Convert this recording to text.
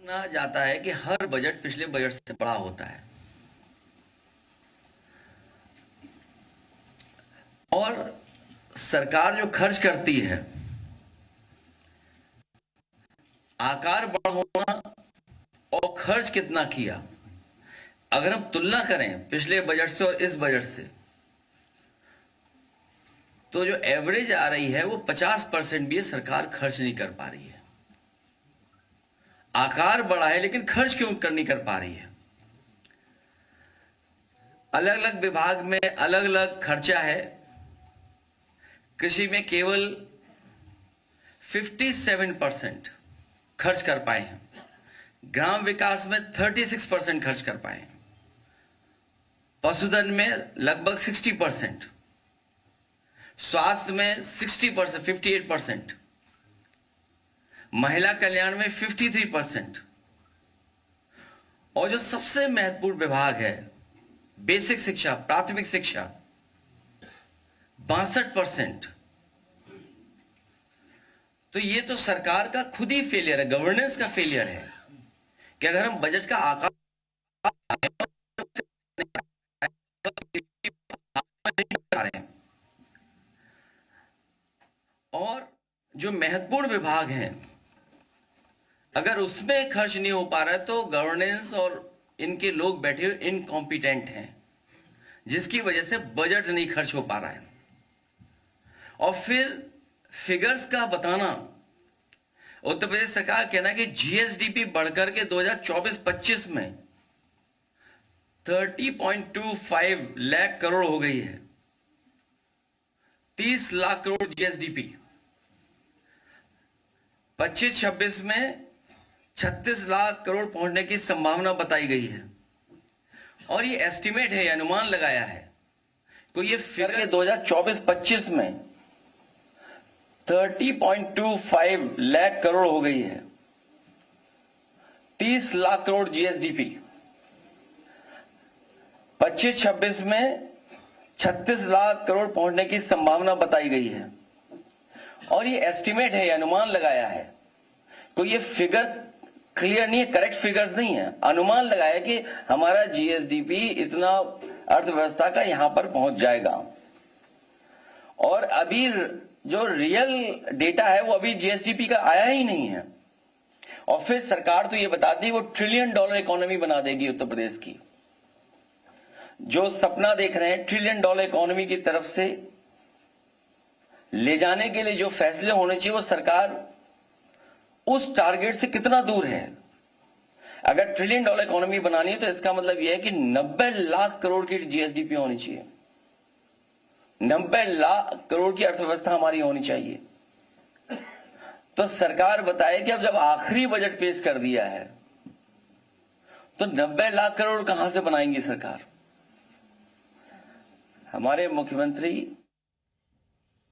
माना जाता है कि हर बजट पिछले बजट से बड़ा होता है और सरकार जो खर्च करती है, आकार बड़ा होना और खर्च कितना किया, अगर हम तुलना करें पिछले बजट से और इस बजट से, तो जो एवरेज आ रही है वो 50% भी सरकार खर्च नहीं कर पा रही है। आकार बड़ा है लेकिन खर्च क्यों नहीं कर पा रही है? अलग अलग विभाग में अलग अलग खर्चा है। कृषि में केवल 57% खर्च कर पाए हैं, ग्राम विकास में 36% खर्च कर पाए हैं, पशुधन में लगभग 60%, स्वास्थ्य में 60%, 58%, महिला कल्याण में 53%, और जो सबसे महत्वपूर्ण विभाग है बेसिक शिक्षा, प्राथमिक शिक्षा, 62%। तो ये तो सरकार का खुद ही फेलियर है, गवर्नेंस का फेलियर है कि अगर हम बजट का आकार और जो महत्वपूर्ण विभाग हैं अगर उसमें खर्च नहीं हो पा रहा है तो गवर्नेंस और इनके लोग बैठे हुए इनकॉम्पिटेंट हैं, जिसकी वजह से बजट नहीं खर्च हो पा रहा है। और फिर फिगर्स का बताना, उत्तर प्रदेश सरकार कहना कि जीएसडीपी बढ़कर के 2024-25 में 30.25 लाख करोड़ हो गई है। 30 लाख करोड़ जीएसडीपी, 25-26 में 36 लाख करोड़ पहुंचने की संभावना बताई गई है। और ये एस्टिमेट है, अनुमान लगाया है। तो ये फिगर 2024-25 में 30.25 लाख करोड़ हो गई है। 30 लाख करोड़ जीएसडीपी, 25-26 में 36 लाख करोड़ पहुंचने की संभावना बताई गई है। और ये एस्टिमेट है, अनुमान लगाया है। तो ये फिगर क्लियर नहीं है, करेक्ट फिगर्स नहीं है, अनुमान लगाया कि हमारा जीएसडीपी इतना अर्थव्यवस्था का यहां पर पहुंच जाएगा। और अभी जो रियल डेटा है वो अभी जीएसडीपी का आया ही नहीं है। और फिर सरकार तो ये बताती है वो $1 ट्रिलियन इकोनॉमी बना देगी उत्तर प्रदेश की। जो सपना देख रहे हैं $1 ट्रिलियन इकोनॉमी की तरफ से ले जाने के लिए जो फैसले होने चाहिए, वो सरकार उस टारगेट से कितना दूर है। अगर $1 ट्रिलियन इकोनॉमी बनानी है तो इसका मतलब यह है कि 90 लाख करोड़ की जीएसडीपी होनी चाहिए, 90 लाख करोड़ की अर्थव्यवस्था हमारी होनी चाहिए। तो सरकार बताए कि अब जब आखिरी बजट पेश कर दिया है तो 90 लाख करोड़ कहां से बनाएंगी सरकार? हमारे मुख्यमंत्री